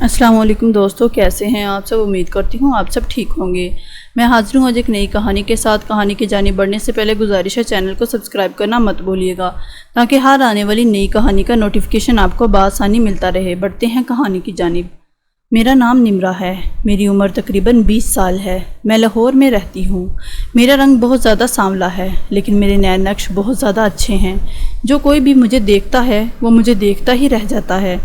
السلام علیکم دوستو، کیسے ہیں آپ سب؟ امید کرتی ہوں آپ سب ٹھیک ہوں گے۔ میں حاضر ہوں آج ایک نئی کہانی کے ساتھ۔ کہانی کی جانب بڑھنے سے پہلے گزارش ہے چینل کو سبسکرائب کرنا مت بھولیے گا تاکہ ہر آنے والی نئی کہانی کا نوٹیفیکیشن آپ کو بآسانی ملتا رہے۔ بڑھتے ہیں کہانی کی جانب۔ میرا نام نمرہ ہے، میری عمر تقریباً 20 سال ہے۔ میں لاہور میں رہتی ہوں۔ میرا رنگ بہت زیادہ سانولا ہے، لیکن میرے نئے نقش بہت زیادہ اچھے ہیں۔ جو کوئی بھی مجھے دیکھتا ہے وہ مجھے دیکھتا ہی رہ جاتا ہے۔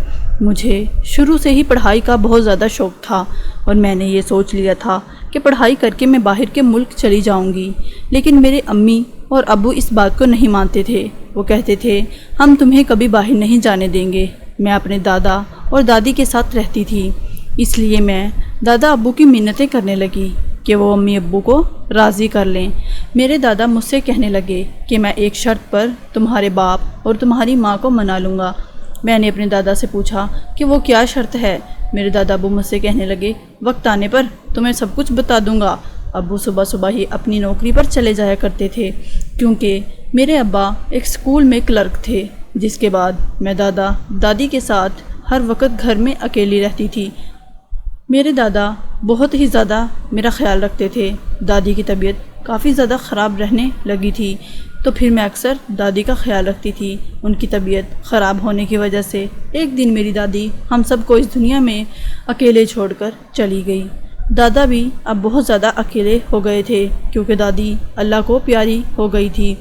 مجھے شروع سے ہی پڑھائی کا بہت زیادہ شوق تھا اور میں نے یہ سوچ لیا تھا کہ پڑھائی کر کے میں باہر کے ملک چلی جاؤں گی، لیکن میرے امی اور ابو اس بات کو نہیں مانتے تھے۔ وہ کہتے تھے ہم تمہیں کبھی باہر نہیں جانے دیں گے۔ میں اپنے دادا اور دادی کے ساتھ رہتی تھی، اس لیے میں دادا ابو کی منتیں کرنے لگی کہ وہ امی ابو کو راضی کر لیں۔ میرے دادا مجھ سے کہنے لگے کہ میں ایک شرط پر تمہارے باپ اور تمہاری ماں کو منا لوں گا۔ میں نے اپنے دادا سے پوچھا کہ وہ کیا شرط ہے؟ میرے دادا ابو مجھ سے کہنے لگے وقت آنے پر تمہیں سب کچھ بتا دوں گا۔ ابو صبح صبح ہی اپنی نوکری پر چلے جایا کرتے تھے، کیونکہ میرے ابا ایک اسکول میں کلرک تھے۔ جس کے بعد میں دادا دادی کے ساتھ ہر وقت گھر میں اکیلی رہتی تھی۔ میرے دادا بہت ہی زیادہ میرا خیال رکھتے تھے۔ دادی کی طبیعت کافی زیادہ خراب رہنے لگی تھی، تو پھر میں اکثر دادی کا خیال رکھتی تھی۔ ان کی طبیعت خراب ہونے کی وجہ سے ایک دن میری دادی ہم سب کو اس دنیا میں اکیلے چھوڑ کر چلی گئی۔ دادا بھی اب بہت زیادہ اکیلے ہو گئے تھے، کیونکہ دادی اللہ کو پیاری ہو گئی تھی۔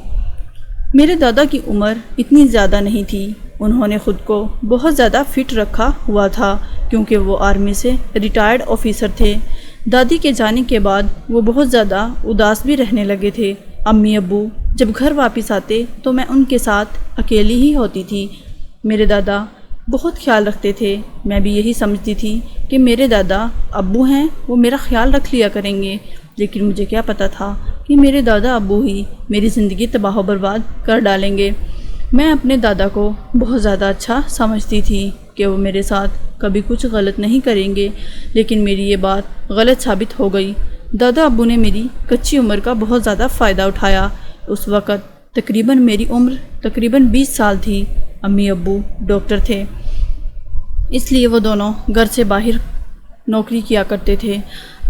میرے دادا کی عمر اتنی زیادہ نہیں تھی۔ انہوں نے خود کو بہت زیادہ فٹ رکھا ہوا تھا، کیونکہ وہ آرمی سے ریٹائرڈ آفیسر تھے۔ دادی کے جانے کے بعد وہ بہت زیادہ اداس بھی رہنے لگے تھے۔ امی ابو جب گھر واپس آتے تو میں ان کے ساتھ اکیلی ہی ہوتی تھی۔ میرے دادا بہت خیال رکھتے تھے۔ میں بھی یہی سمجھتی تھی کہ میرے دادا ابو ہیں، وہ میرا خیال رکھ لیا کریں گے، لیکن مجھے کیا پتہ تھا کہ میرے دادا ابو ہی میری زندگی تباہ و برباد کر ڈالیں گے۔ میں اپنے دادا کو بہت زیادہ اچھا سمجھتی تھی کہ وہ میرے ساتھ کبھی کچھ غلط نہیں کریں گے، لیکن میری یہ بات غلط ثابت ہو گئی۔ دادا ابو نے میری کچی عمر کا بہت زیادہ فائدہ اٹھایا۔ اس وقت میری عمر تقریباً 20 سال تھی۔ امی ابو ڈاکٹر تھے، اس لیے وہ دونوں گھر سے باہر نوکری کیا کرتے تھے۔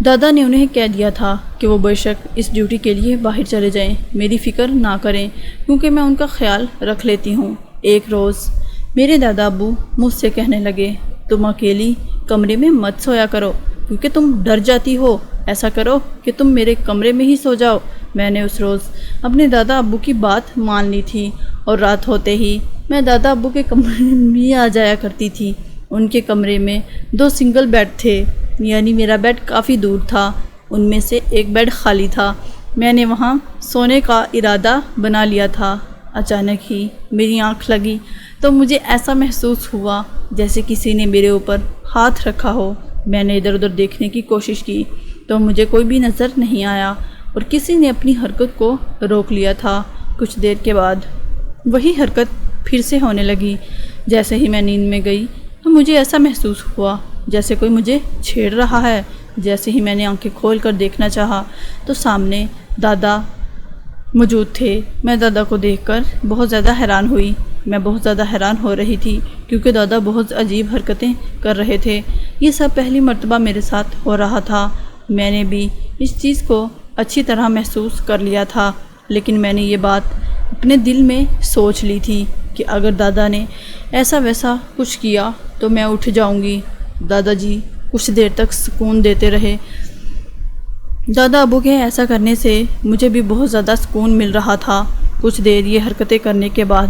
دادا نے انہیں کہہ دیا تھا کہ وہ بے شک اس ڈیوٹی کے لیے باہر چلے جائیں، میری فکر نہ کریں، کیونکہ میں ان کا خیال رکھ لیتی ہوں۔ ایک روز میرے دادا ابو مجھ سے کہنے لگے تم اکیلی کمرے میں مت سویا کرو، کیونکہ تم ڈر جاتی ہو۔ ایسا کرو کہ تم میرے کمرے میں ہی سو جاؤ۔ میں نے اس روز اپنے دادا ابو کی بات مان لی تھی، اور رات ہوتے ہی میں دادا ابو کے کمرے میں آ جایا کرتی تھی۔ ان کے کمرے میں 2 سنگل بیڈ تھے، یعنی میرا بیڈ کافی دور تھا، ان میں سے ایک بیڈ خالی تھا۔ میں نے وہاں سونے کا ارادہ بنا لیا تھا۔ اچانک ہی میری آنکھ لگی تو مجھے ایسا محسوس ہوا جیسے کسی نے میرے اوپر ہاتھ رکھا ہو۔ میں نے ادھر ادھر دیکھنے کی کوشش کی تو مجھے کوئی بھی نظر نہیں آیا، اور کسی نے اپنی حرکت کو روک لیا تھا۔ کچھ دیر کے بعد وہی حرکت پھر سے ہونے لگی۔ جیسے ہی میں نیند میں گئی تو مجھے ایسا محسوس ہوا جیسے کوئی مجھے چھیڑ رہا ہے۔ جیسے ہی میں نے آنکھیں کھول کر دیکھنا چاہا تو سامنے دادا موجود تھے۔ میں دادا کو دیکھ کر بہت زیادہ حیران ہوئی۔ میں بہت زیادہ حیران ہو رہی تھی کیونکہ دادا بہت عجیب حرکتیں کر رہے تھے۔ یہ سب پہلی مرتبہ میرے ساتھ ہو رہا تھا۔ میں نے بھی اس چیز کو اچھی طرح محسوس کر لیا تھا، لیکن میں نے یہ بات اپنے دل میں سوچ لی تھی کہ اگر دادا نے ایسا ویسا کچھ کیا تو میں اٹھ جاؤں گی۔ دادا جی کچھ دیر تک سکون دیتے رہے۔ دادا ابو کے ایسا کرنے سے مجھے بھی بہت زیادہ سکون مل رہا تھا۔ کچھ دیر یہ حرکتیں کرنے کے بعد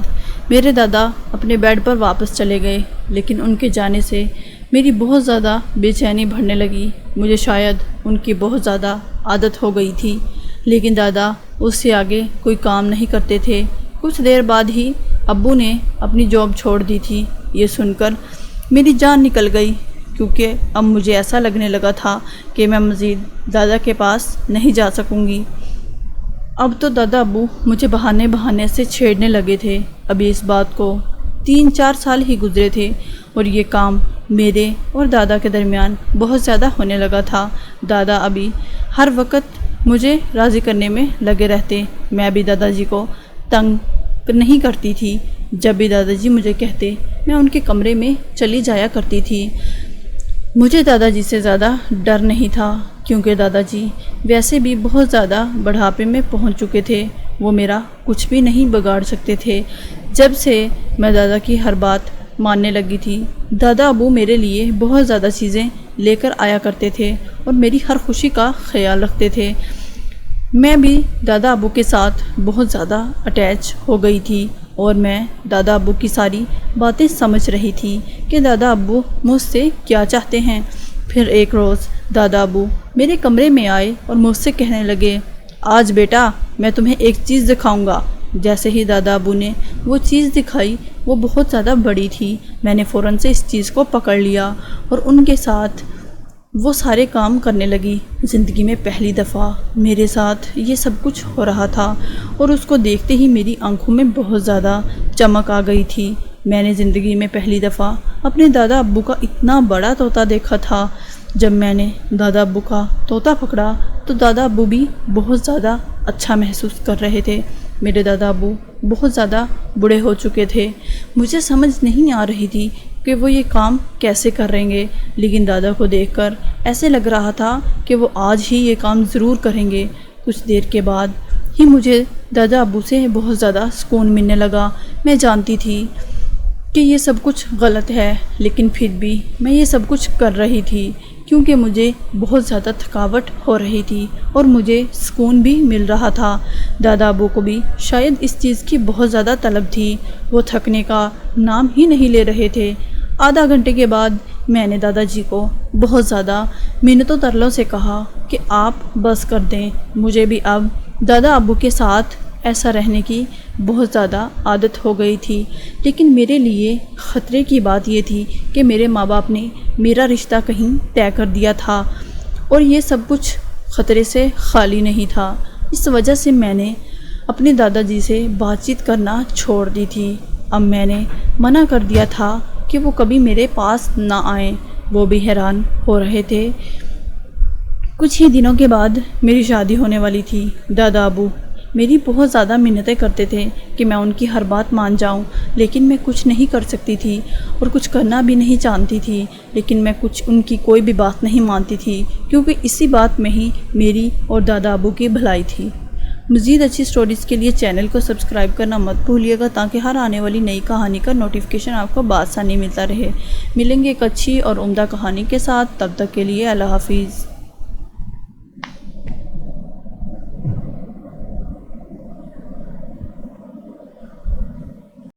میرے دادا اپنے بیڈ پر واپس چلے گئے، لیکن ان کے جانے سے میری بہت زیادہ بے چینی بڑھنے لگی۔ مجھے شاید ان کی بہت زیادہ عادت ہو گئی تھی، لیکن دادا اس سے آگے کوئی کام نہیں کرتے تھے۔ کچھ دیر بعد ہی ابو نے اپنی جاب چھوڑ دی تھی۔ یہ سن کر میری جان نکل گئی، کیونکہ اب مجھے ایسا لگنے لگا تھا کہ میں مزید دادا کے پاس نہیں جا سکوں گی۔ اب تو دادا ابو مجھے بہانے سے چھیڑنے لگے تھے۔ ابھی اس بات کو 3-4 سال ہی گزرے تھے، اور یہ کام میرے اور دادا کے درمیان بہت زیادہ ہونے لگا تھا۔ دادا ابھی ہر وقت مجھے راضی کرنے میں لگے رہتے۔ میں بھی دادا جی کو تنگ نہیں کرتی تھی۔ جب بھی دادا جی مجھے کہتے میں ان کے کمرے میں چلی جایا کرتی تھی۔ مجھے دادا جی سے زیادہ ڈر نہیں تھا، کیونکہ دادا جی ویسے بھی بہت زیادہ بڑھاپے میں پہنچ چکے تھے، وہ میرا کچھ بھی نہیں بگاڑ سکتے تھے۔ جب سے میں دادا کی ہر بات ماننے لگی تھی، دادا ابو میرے لیے بہت زیادہ چیزیں لے کر آیا کرتے تھے اور میری ہر خوشی کا خیال رکھتے تھے۔ میں بھی دادا ابو کے ساتھ بہت زیادہ اٹیچ ہو گئی تھی اور میں دادا ابو کی ساری باتیں سمجھ رہی تھی کہ دادا ابو مجھ سے کیا چاہتے ہیں۔ پھر ایک روز دادا ابو میرے کمرے میں آئے اور مجھ سے کہنے لگے، آج بیٹا میں تمہیں ایک چیز دکھاؤں گا۔ جیسے ہی دادا ابو نے وہ چیز دکھائی، وہ بہت زیادہ بڑی تھی۔ میں نے فوراً سے اس چیز کو پکڑ لیا اور ان کے ساتھ وہ سارے کام کرنے لگی۔ زندگی میں پہلی دفعہ میرے ساتھ یہ سب کچھ ہو رہا تھا اور اس کو دیکھتے ہی میری آنکھوں میں بہت زیادہ چمک آ گئی تھی۔ میں نے زندگی میں پہلی دفعہ اپنے دادا ابو کا اتنا بڑا طوطا دیکھا تھا۔ جب میں نے دادا ابو کا طوطا پکڑا تو دادا ابو بھی بہت زیادہ اچھا محسوس کر رہے تھے۔ میرے دادا ابو بہت زیادہ بوڑھے ہو چکے تھے۔ مجھے سمجھ نہیں آ رہی تھی کہ وہ یہ کام کیسے کریں گے، لیکن دادا کو دیکھ کر ایسے لگ رہا تھا کہ وہ آج ہی یہ کام ضرور کریں گے۔ کچھ دیر کے بعد ہی مجھے دادا ابو سے بہت زیادہ سکون ملنے لگا۔ میں جانتی تھی کہ یہ سب کچھ غلط ہے، لیکن پھر بھی میں یہ سب کچھ کر رہی تھی کیونکہ مجھے بہت زیادہ تھکاوٹ ہو رہی تھی اور مجھے سکون بھی مل رہا تھا۔ دادا ابو کو بھی شاید اس چیز کی بہت زیادہ طلب تھی، وہ تھکنے کا نام ہی نہیں لے رہے تھے۔ آدھا گھنٹے کے بعد میں نے دادا جی کو بہت زیادہ منتوں ترلوں سے کہا کہ آپ بس کر دیں، مجھے بھی اب دادا ابو کے ساتھ ایسا رہنے کی بہت زیادہ عادت ہو گئی تھی۔ لیکن میرے لیے خطرے کی بات یہ تھی کہ میرے ماں باپ نے میرا رشتہ کہیں طے کر دیا تھا اور یہ سب کچھ خطرے سے خالی نہیں تھا۔ اس وجہ سے میں نے اپنے دادا جی سے بات چیت کرنا چھوڑ دی تھی۔ اب میں نے منع کر دیا تھا کہ وہ کبھی میرے پاس نہ آئیں۔ وہ بھی حیران ہو رہے تھے۔ کچھ ہی دنوں کے بعد میری شادی ہونے والی تھی۔ دادا ابو میری بہت زیادہ منتیں کرتے تھے کہ میں ان کی ہر بات مان جاؤں، لیکن میں کچھ نہیں کر سکتی تھی اور کچھ کرنا بھی نہیں جانتی تھی۔ لیکن میں ان کی کوئی بھی بات نہیں مانتی تھی، کیونکہ اسی بات میں ہی میری اور دادا ابو کی بھلائی تھی۔ مزید اچھی سٹوریز کے لیے چینل کو سبسکرائب کرنا مت بھولیے گا، تاکہ ہر آنے والی نئی کہانی کا نوٹیفیکیشن آپ کو بآسانی ملتا رہے۔ ملیں گے ایک اچھی اور عمدہ کہانی کے ساتھ، تب تک کے لیے اللہ حافظ۔